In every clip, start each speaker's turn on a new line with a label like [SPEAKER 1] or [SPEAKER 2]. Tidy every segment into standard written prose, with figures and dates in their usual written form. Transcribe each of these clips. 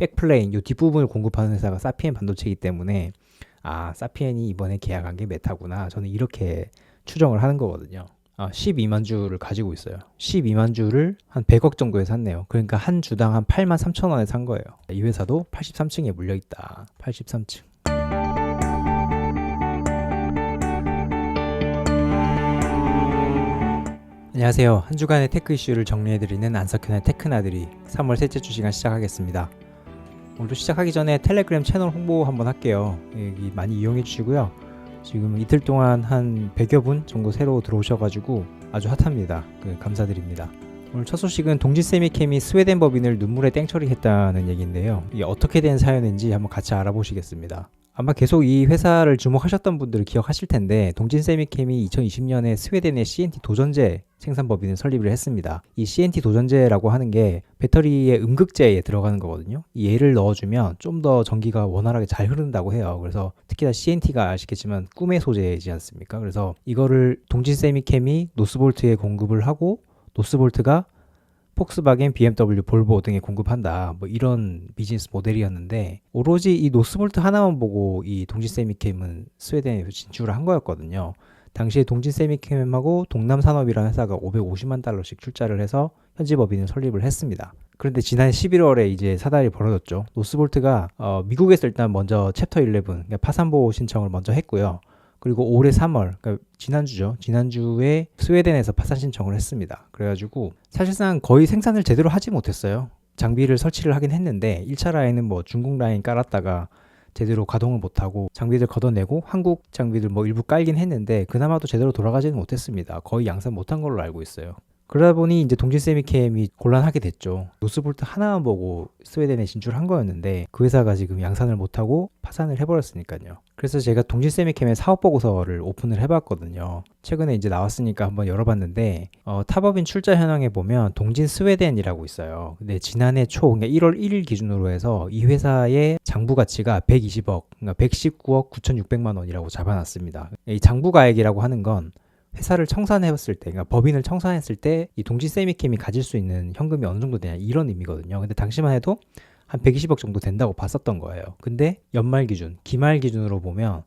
[SPEAKER 1] 백플레인 요 뒷부분을 공급하는 회사가 사피엔 반도체이기 때문에 사피엔이 이번에 계약한 게 메타구나. 저는 이렇게 추정을 하는 거거든요. 12만 주를 가지고 있어요. 12만 주를 한 100억 정도에 샀네요. 그러니까 한 주당 한 8만 3천 원에 산 거예요. 이 회사도 83층에 물려있다. 83층. 안녕하세요. 한 주간의 테크 이슈를 정리해드리는 안석현의 테크나들이 3월 셋째 주 시간 시작하겠습니다. 오늘도 시작하기 전에 텔레그램 채널 홍보 한번 할게요. 여기 많이 이용해 주시고요. 지금 이틀 동안 한 100여 분 정도 새로 들어오셔가지고 아주 핫합니다. 감사드립니다. 오늘 첫 소식은 동진세미캠이 스웨덴 법인을 눈물에 땡처리했다는 얘기인데요. 이게 어떻게 된 사연인지 한번 같이 알아보시겠습니다. 아마 계속 이 회사를 주목하셨던 분들은 기억하실 텐데 동진세미캠이 2020년에 스웨덴의 CNT 도전제 생산 법인을 설립을 했습니다. 이 CNT 도전제라고 하는 게 배터리의 음극재에 들어가는 거거든요. 이 얘를 넣어주면 좀 더 전기가 원활하게 잘 흐른다고 해요. 그래서 특히나 CNT가 아시겠지만 꿈의 소재이지 않습니까? 그래서 이거를 동진세미캠이 노스볼트에 공급을 하고 노스볼트가 폭스바겐, BMW, 볼보 등에 공급한다. 뭐 이런 비즈니스 모델이었는데 오로지 이 노스볼트 하나만 보고 이 동진세미캠은 스웨덴에 진출을 한 거였거든요. 당시에 동진세미캠하고 동남산업이라는 회사가 550만 달러씩 출자를 해서 현지 법인을 설립을 했습니다. 그런데 지난 11월에 이제 사달이 벌어졌죠. 노스볼트가 미국에서 일단 먼저 챕터 11, 그러니까 파산보호 신청을 먼저 했고요. 그리고 올해 3월, 그러니까 지난주죠. 지난주에 스웨덴에서 파산 신청을 했습니다. 그래가지고 사실상 거의 생산을 제대로 하지 못했어요. 장비를 설치를 하긴 했는데 1차 라인은 뭐 중국 라인 깔았다가 제대로 가동을 못하고 장비들 걷어내고 한국 장비들 뭐 일부 깔긴 했는데 그나마도 제대로 돌아가지는 못했습니다. 거의 양산 못한 걸로 알고 있어요. 그러다 보니 이제 동진세미캠이 곤란하게 됐죠. 노스볼트 하나만 보고 스웨덴에 진출한 거였는데 그 회사가 지금 양산을 못하고 파산을 해버렸으니까요. 그래서 제가 동진세미캠의 사업보고서를 오픈을 해봤거든요. 최근에 이제 나왔으니까 한번 열어봤는데 타법인 출자 현황에 보면 동진 스웨덴이라고 있어요. 근데 지난해 초 그러니까 1월 1일 기준으로 해서 이 회사의 장부 가치가 120억, 그러니까 119억 9,600만 원이라고 잡아놨습니다. 이 장부가액이라고 하는 건 회사를 청산해봤을 때, 그러니까 법인을 청산했을 때 이 동진세미캠이 가질 수 있는 현금이 어느 정도 되냐 이런 의미거든요. 근데 당시만 해도 한 120억 정도 된다고 봤었던 거예요. 근데 연말 기준, 기말 기준으로 보면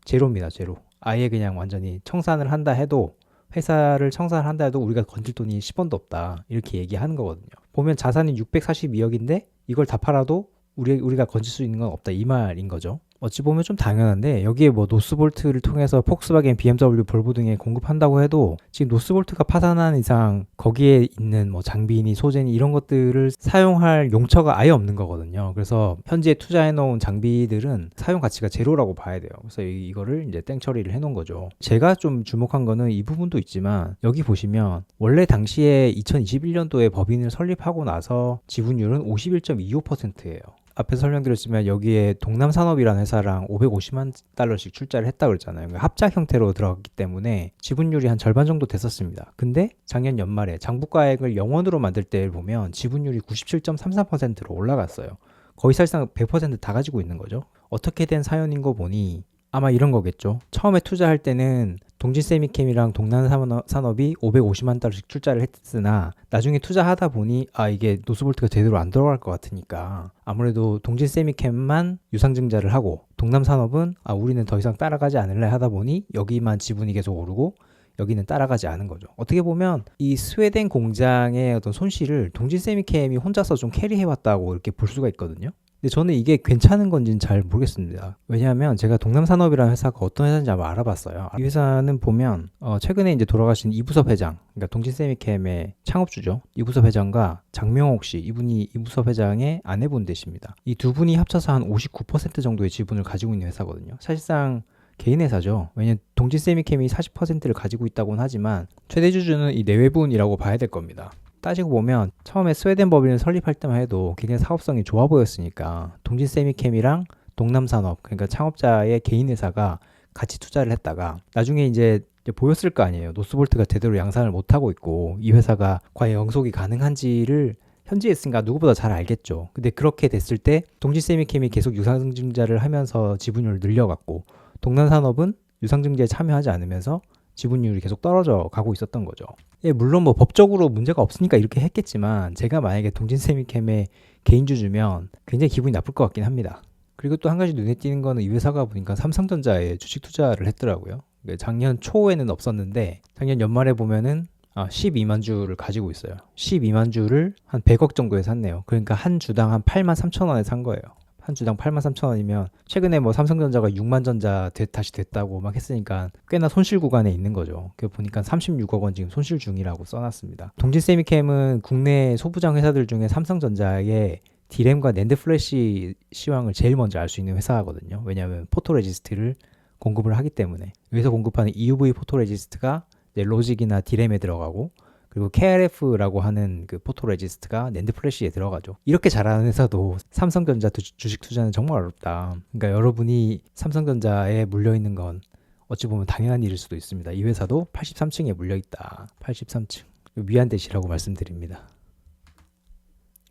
[SPEAKER 1] 제로입니다. 제로. 아예 그냥 완전히 청산을 한다 해도 회사를 청산을 한다 해도 우리가 건질 돈이 10원도 없다 이렇게 얘기하는 거거든요. 보면 자산이 642억인데 이걸 다 팔아도 우리가 건질 수 있는 건 없다 이 말인 거죠. 어찌 보면 좀 당연한데 여기에 뭐 노스볼트를 통해서 폭스바겐, BMW, 볼보 등에 공급한다고 해도 지금 노스볼트가 파산한 이상 거기에 있는 뭐 장비니 소재니 이런 것들을 사용할 용처가 아예 없는 거거든요. 그래서 현재 투자해 놓은 장비들은 사용 가치가 제로라고 봐야 돼요. 그래서 이거를 이제 땡처리를 해 놓은 거죠. 제가 좀 주목한 거는 이 부분도 있지만 여기 보시면 원래 당시에 2021년도에 법인을 설립하고 나서 지분율은 51.25%예요. 앞에서 설명드렸지만 여기에 동남산업이라는 회사랑 550만 달러씩 출자를 했다고 그랬잖아요. 그러니까 합작 형태로 들어갔기 때문에 지분율이 한 절반 정도 됐었습니다. 근데 작년 연말에 장부가액을 영원으로 만들 때 보면 지분율이 97.33%로 올라갔어요. 거의 사실상 100% 다 가지고 있는 거죠. 어떻게 된 사연인 거 보니 아마 이런 거겠죠. 처음에 투자할 때는 동진세미캠이랑 동남산업이 550만 달러씩 출자를 했으나 나중에 투자하다 보니 이게 노스볼트가 제대로 안 들어갈 것 같으니까 아무래도 동진세미캠만 유상증자를 하고 동남산업은 우리는 더 이상 따라가지 않을래 하다 보니 여기만 지분이 계속 오르고 여기는 따라가지 않은 거죠. 어떻게 보면 이 스웨덴 공장의 어떤 손실을 동진세미캠이 혼자서 좀 캐리해왔다고 이렇게 볼 수가 있거든요. 근데 저는 이게 괜찮은 건지는 잘 모르겠습니다. 왜냐하면 제가 동남산업이라는 회사가 어떤 회사인지 한번 알아봤어요. 이 회사는 보면 최근에 이제 돌아가신 이부섭 회장, 그러니까 동진세미캠의 창업주죠. 이부섭 회장과 장명옥 씨, 이분이 이부섭 회장의 아내분 되십니다. 이 두 분이 합쳐서 한 59% 정도의 지분을 가지고 있는 회사거든요. 사실상 개인 회사죠. 왜냐면 동진세미캠이 40%를 가지고 있다고는 하지만 최대 주주는 이 내외분이라고 봐야 될 겁니다. 따지고 보면 처음에 스웨덴 법인을 설립할 때만 해도 굉장히 사업성이 좋아 보였으니까 동진세미캠이랑 동남산업, 그러니까 창업자의 개인 회사가 같이 투자를 했다가 나중에 이제 보였을 거 아니에요. 노스볼트가 제대로 양산을 못하고 있고 이 회사가 과연 영속이 가능한지를 현지에 있으니까 누구보다 잘 알겠죠. 근데 그렇게 됐을 때 동진세미캠이 계속 유상증자를 하면서 지분율을 늘려갔고 동남산업은 유상증자에 참여하지 않으면서 지분율이 계속 떨어져 가고 있었던 거죠. 예, 물론 뭐 법적으로 문제가 없으니까 이렇게 했겠지만 제가 만약에 동진세미캠의 개인주주면 굉장히 기분이 나쁠 것 같긴 합니다. 그리고 또 한 가지 눈에 띄는 거는 이 회사가 보니까 삼성전자에 주식 투자를 했더라고요. 작년 초에는 없었는데 작년 연말에 보면은 12만 주를 가지고 있어요. 12만 주를 한 100억 정도에 샀네요. 그러니까 한 주당 한 8만 3천 원에 산 거예요. 한 주당 8만 3천 원이면 최근에 뭐 삼성전자가 6만 전자 다시 됐다고 막 했으니까 꽤나 손실 구간에 있는 거죠. 그 보니까 36억 원 지금 손실 중이라고 써놨습니다. 동진세미캠은 국내 소부장 회사들 중에 삼성전자의 D램과 낸드 플래시 시황을 제일 먼저 알 수 있는 회사거든요. 왜냐하면 포토레지스트를 공급을 하기 때문에 여기서 공급하는 EUV 포토레지스트가 로직이나 D램에 들어가고 그리고 KRF라고 하는 그 포토레지스트가 낸드 플래시에 들어가죠. 이렇게 잘하는 회사도 삼성전자 주식 투자는 정말 어렵다. 그러니까 여러분이 삼성전자에 물려있는 건 어찌 보면 당연한 일일 수도 있습니다. 이 회사도 83층에 물려있다. 83층. 위안되시라고 말씀드립니다.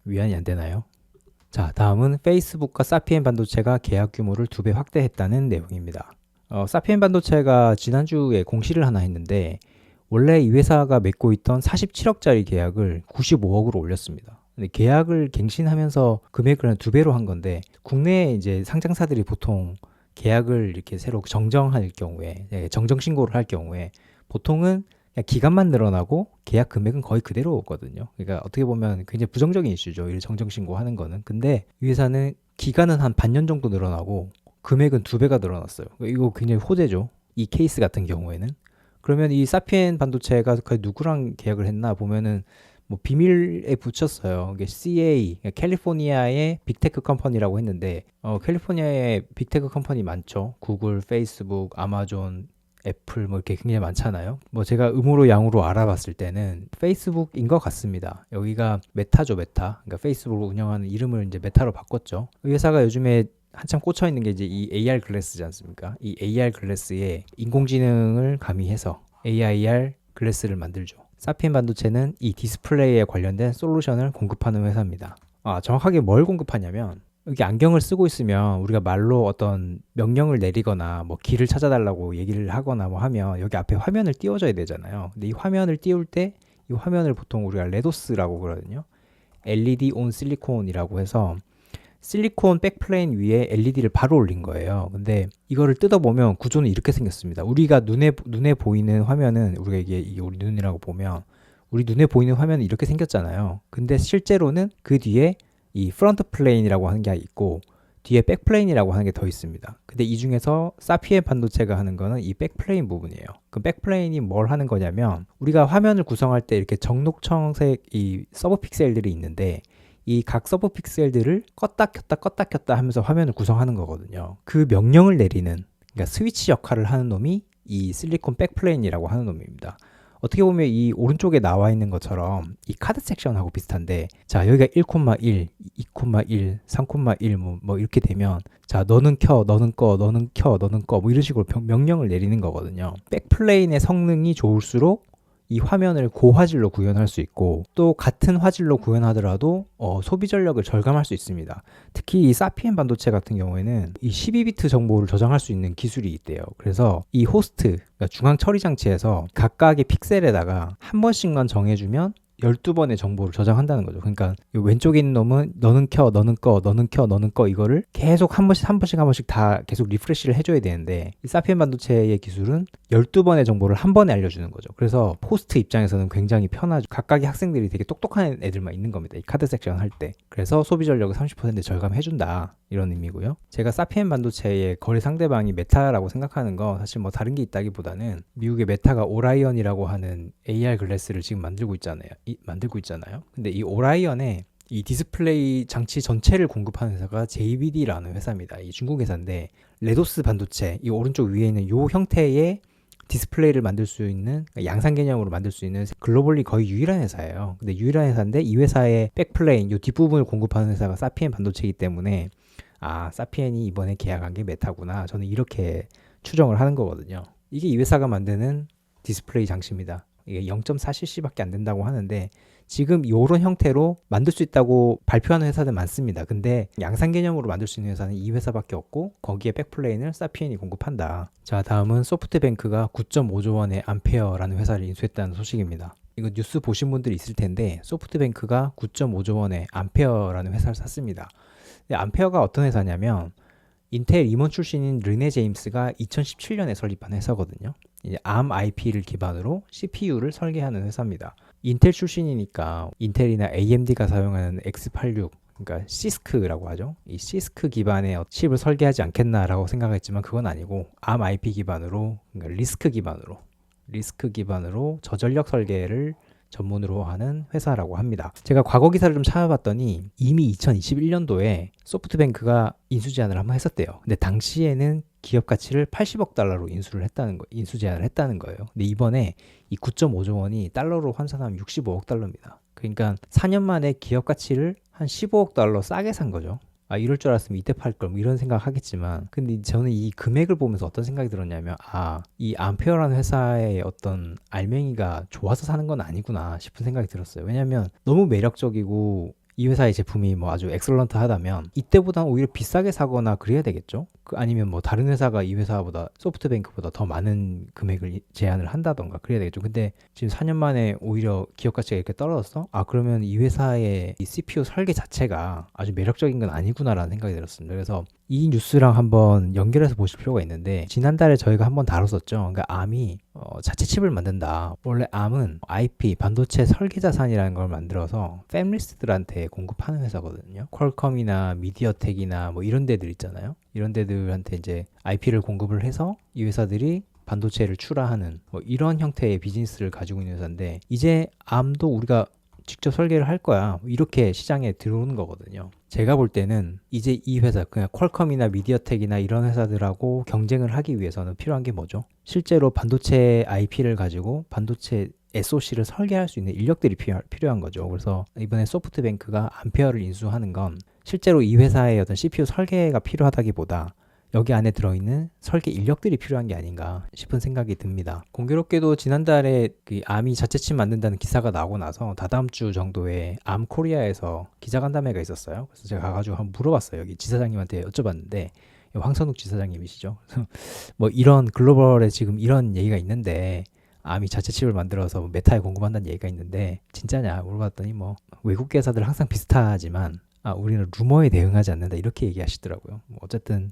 [SPEAKER 1] 위안이 안 되나요? 자, 다음은 페이스북과 사피엔 반도체가 계약 규모를 2배 확대했다는 내용입니다. 사피엔 반도체가 지난주에 공시를 하나 했는데 원래 이 회사가 맺고 있던 47억짜리 계약을 95억으로 올렸습니다. 근데 계약을 갱신하면서 금액을 한 2배로 한 건데 국내 이제 상장사들이 보통 계약을 이렇게 새로 정정할 경우에 정정 신고를 할 경우에 보통은 그냥 기간만 늘어나고 계약 금액은 거의 그대로 오거든요. 그러니까 어떻게 보면 굉장히 부정적인 이슈죠. 이 정정 신고하는 거는. 근데 이 회사는 기간은 한 반년 정도 늘어나고 금액은 2배가 늘어났어요. 이거 굉장히 호재죠. 이 케이스 같은 경우에는. 그러면 이 사피엔 반도체가 누구랑 계약을 했나 보면은 뭐 비밀에 붙였어요. 이게 CA, 캘리포니아의 빅테크 컴퍼니라고 했는데 캘리포니아의 빅테크 컴퍼니 많죠. 구글, 페이스북, 아마존, 애플 뭐 이렇게 굉장히 많잖아요. 뭐 제가 음으로 양으로 알아봤을 때는 페이스북인 것 같습니다. 여기가 메타죠, 메타. 그러니까 페이스북을 운영하는 이름을 이제 메타로 바꿨죠. 이 회사가 요즘에 한참 꽂혀 있는 게 이제 이 AR 글래스지 않습니까? 이 AR 글래스에 인공지능을 가미해서 AR 글래스를 만들죠. 사피엔 반도체는 이 디스플레이에 관련된 솔루션을 공급하는 회사입니다. 정확하게 뭘 공급하냐면 여기 안경을 쓰고 있으면 우리가 말로 어떤 명령을 내리거나 뭐 길을 찾아달라고 얘기를 하거나 뭐 하면 여기 앞에 화면을 띄워줘야 되잖아요. 근데 이 화면을 띄울 때 이 화면을 보통 우리가 레도스라고 그러거든요. LED on 실리콘이라고 해서 실리콘 백플레인 위에 LED를 바로 올린 거예요. 근데 이거를 뜯어보면 구조는 이렇게 생겼습니다. 우리가 눈에 보이는 화면은 우리가 이게 우리 눈이라고 보면 우리 눈에 보이는 화면은 이렇게 생겼잖아요. 근데 실제로는 그 뒤에 이 프론트 플레인이라고 하는 게 있고 뒤에 백플레인이라고 하는 게 더 있습니다. 근데 이 중에서 사피엔 반도체가 하는 거는 이 백플레인 부분이에요. 그 백플레인이 뭘 하는 거냐면 우리가 화면을 구성할 때 이렇게 적록청색 이 서브 픽셀들이 있는데 이 각 서브 픽셀들을 껐다 켰다 하면서 화면을 구성하는 거거든요. 그 명령을 내리는 그러니까 스위치 역할을 하는 놈이 이 실리콘 백플레인이라고 하는 놈입니다. 어떻게 보면 이 오른쪽에 나와 있는 것처럼 이 카드 섹션하고 비슷한데 자 여기가 1,1, 2,1, 3,1 뭐 이렇게 되면 자 너는 켜, 너는 꺼, 너는 켜, 너는 꺼 뭐 이런 식으로 명령을 내리는 거거든요. 백플레인의 성능이 좋을수록 이 화면을 고화질로 구현할 수 있고 또 같은 화질로 구현하더라도 소비 전력을 절감할 수 있습니다. 특히 이 사피엔 반도체 같은 경우에는 이 12비트 정보를 저장할 수 있는 기술이 있대요. 그래서 이 호스트, 그러니까 중앙 처리 장치에서 각각의 픽셀에다가 한 번씩만 정해주면 12번의 정보를 저장한다는 거죠. 그러니까 왼쪽에 있는 놈은 너는 켜, 너는 꺼, 너는 켜, 너는 꺼 이거를 계속 한 번씩 다 계속 리프레시를 해줘야 되는데 이 사피엔 반도체의 기술은 12번의 정보를 한 번에 알려주는 거죠. 그래서 호스트 입장에서는 굉장히 편하죠. 각각의 학생들이 되게 똑똑한 애들만 있는 겁니다. 이 카드 섹션 할 때. 그래서 소비 전력을 30% 절감해준다. 이런 의미고요. 제가 사피엔 반도체의 거래 상대방이 메타라고 생각하는 거 사실 뭐 다른 게 있다기보다는 미국의 메타가 오라이언이라고 하는 AR 글래스를 지금 만들고 있잖아요. 근데 이 오라이언의 이 디스플레이 장치 전체를 공급하는 회사가 JBD라는 회사입니다. 이 중국 회사인데 레도스 반도체 이 오른쪽 위에 있는 이 형태의 디스플레이를 만들 수 있는 양산 개념으로 만들 수 있는 글로벌리 거의 유일한 회사예요. 근데 유일한 회사인데 이 회사의 백플레인 이 뒷부분을 공급하는 회사가 사피엔 반도체이기 때문에 사피엔이 이번에 계약한 게 메타구나. 저는 이렇게 추정을 하는 거거든요. 이게 이 회사가 만드는 디스플레이 장치입니다. 이게 0.4cc밖에 안 된다고 하는데 지금 이런 형태로 만들 수 있다고 발표하는 회사들 많습니다. 근데 양산 개념으로 만들 수 있는 회사는 이 회사밖에 없고 거기에 백플레인을 사피엔이 공급한다. 자, 다음은 소프트뱅크가 9.5조 원의 암페어라는 회사를 인수했다는 소식입니다. 이거 뉴스 보신 분들이 있을 텐데 소프트뱅크가 9.5조 원의 암페어라는 회사를 샀습니다. 근데 암페어가 어떤 회사냐면 인텔 임원 출신인 르네 제임스가 2017년에 설립한 회사거든요. 이제 ARM IP를 기반으로 CPU를 설계하는 회사입니다. 인텔 출신이니까 인텔이나 AMD가 사용하는 x86, 그러니까 시스크라고 하죠. 이 시스크 기반의 칩을 설계하지 않겠나라고 생각했지만 그건 아니고 ARM IP 기반으로, 그러니까 리스크 기반으로 저전력 설계를 전문으로 하는 회사라고 합니다. 제가 과거 기사를 좀 찾아봤더니 이미 2021년도에 소프트뱅크가 인수 제안을 한번 했었대요. 근데 당시에는 기업 가치를 80억 달러로 인수 제안을 했다는 거예요. 근데 이번에 이 9.5조 원이 달러로 환산하면 65억 달러입니다. 그러니까 4년 만에 기업 가치를 한 15억 달러 싸게 산 거죠. 아, 이럴 줄 알았으면 이때 팔 걸, 뭐 이런 생각 하겠지만, 근데 저는 이 금액을 보면서 어떤 생각이 들었냐면, 이 암페어라는 회사의 어떤 알맹이가 좋아서 사는 건 아니구나 싶은 생각이 들었어요. 왜냐면 너무 매력적이고 이 회사의 제품이 뭐 아주 엑셀런트 하다면 이때보다 오히려 비싸게 사거나 그래야 되겠죠. 아니면 뭐 다른 회사가 이 회사보다, 소프트뱅크보다 더 많은 금액을 제안을 한다던가 그래야 되겠죠. 근데 지금 4년 만에 오히려 기업 가치가 이렇게 떨어졌어? 그러면 이 회사의 이 CPU 설계 자체가 아주 매력적인 건 아니구나라는 생각이 들었습니다. 그래서 이 뉴스랑 한번 연결해서 보실 필요가 있는데, 지난달에 저희가 한번 다뤘었죠. 그러니까 ARM이 자체 칩을 만든다. 원래 ARM은 IP, 반도체 설계 자산이라는 걸 만들어서 팹리스트들한테 공급하는 회사거든요. 퀄컴이나 미디어텍이나 뭐 이런 데들 있잖아요. 이런 데들한테 이제 IP를 공급을 해서 이 회사들이 반도체를 출하하는 뭐 이런 형태의 비즈니스를 가지고 있는 회사인데, 이제 ARM도 우리가 직접 설계를 할 거야, 이렇게 시장에 들어오는 거거든요. 제가 볼 때는 이제 이 회사, 그냥 퀄컴이나 미디어텍이나 이런 회사들하고 경쟁을 하기 위해서는 필요한 게 뭐죠? 실제로 반도체 IP를 가지고 반도체 SoC를 설계할 수 있는 인력들이 필요한 거죠. 그래서 이번에 소프트뱅크가 암페어를 인수하는 건 실제로 이 회사의 어떤 CPU 설계가 필요하다기보다 여기 안에 들어있는 설계 인력들이 필요한 게 아닌가 싶은 생각이 듭니다. 공교롭게도 지난달에 그 ARM이 자체칩 만든다는 기사가 나오고 나서 다다음 주 정도에 ARM 코리아에서 기자간담회가 있었어요. 그래서 제가 가가지고 한번 물어봤어요. 여기 지사장님한테 여쭤봤는데, 황선욱 지사장님이시죠. 뭐 이런 글로벌에 지금 이런 얘기가 있는데, ARM이 자체칩을 만들어서 메타에 공급한다는 얘기가 있는데 진짜냐 물어봤더니, 뭐 외국 회사들 항상 비슷하지만 우리는 루머에 대응하지 않는다, 이렇게 얘기하시더라고요. 뭐 어쨌든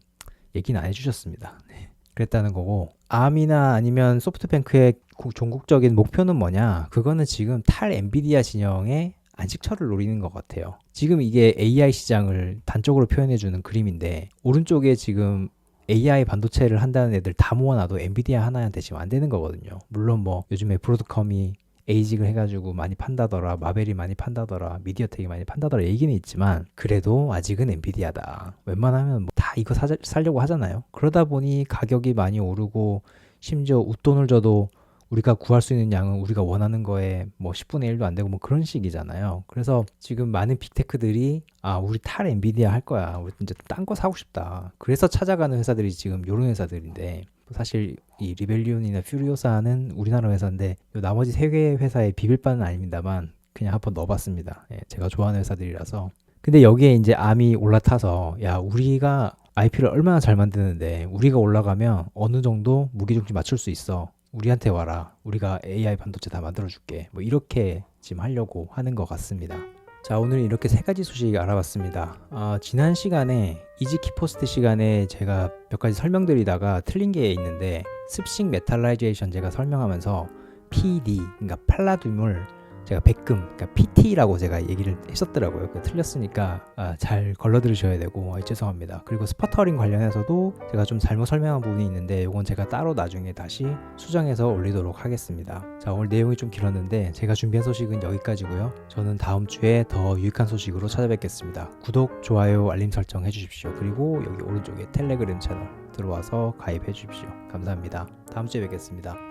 [SPEAKER 1] 얘기는 안 해주셨습니다. 네. 그랬다는 거고, ARM이나 아니면 소프트뱅크의 종국적인 목표는 뭐냐? 그거는 지금 탈 엔비디아 진영의 안식처를 노리는 것 같아요. 지금 이게 AI 시장을 단적으로 표현해주는 그림인데, 오른쪽에 지금 AI 반도체를 한다는 애들 다 모아놔도 엔비디아 하나한테 지금 안 되는 거거든요. 물론 뭐 요즘에 브로드컴이 에이직을 해가지고 많이 판다더라, 마벨이 많이 판다더라, 미디어텍이 많이 판다더라 얘기는 있지만, 그래도 아직은 엔비디아다. 웬만하면 뭐 다 이거 살려고 하잖아요. 그러다 보니 가격이 많이 오르고, 심지어 웃돈을 줘도 우리가 구할 수 있는 양은 우리가 원하는 거에 뭐 10분의 1도 안 되고 뭐 그런 식이잖아요. 그래서 지금 많은 빅테크들이 우리 탈 엔비디아 할 거야, 우리 이제 딴 거 사고 싶다, 그래서 찾아가는 회사들이 지금 요런 회사들인데, 사실 이 리벨리온이나 퓨리오사는 우리나라 회사인데 나머지 세 개의 회사에 비빌 바는 아닙니다만 그냥 한번 넣어봤습니다. 제가 좋아하는 회사들이라서. 근데 여기에 이제 ARM이 올라타서, 야, 우리가 IP를 얼마나 잘 만드는데 우리가 올라가면 어느 정도 무게중심 맞출 수 있어, 우리한테 와라, 우리가 AI 반도체 다 만들어줄게, 뭐 이렇게 지금 하려고 하는 것 같습니다. 자, 오늘 이렇게 세 가지 소식 알아봤습니다. 지난 시간에 이지키포스트 시간에 제가 몇 가지 설명드리다가 틀린 게 있는데, 습식 메탈라이제이션 제가 설명하면서 PD, 그러니까 팔라듐을 제가 백금, 그러니까 PT라고 제가 얘기를 했었더라고요. 틀렸으니까 잘 걸러 들으셔야 되고, 죄송합니다. 그리고 스퍼터링 관련해서도 제가 좀 잘못 설명한 부분이 있는데, 이건 제가 따로 나중에 다시 수정해서 올리도록 하겠습니다. 자, 오늘 내용이 좀 길었는데 제가 준비한 소식은 여기까지고요. 저는 다음 주에 더 유익한 소식으로 찾아뵙겠습니다. 구독, 좋아요, 알림 설정 해주십시오. 그리고 여기 오른쪽에 텔레그램 채널 들어와서 가입해 주십시오. 감사합니다. 다음 주에 뵙겠습니다.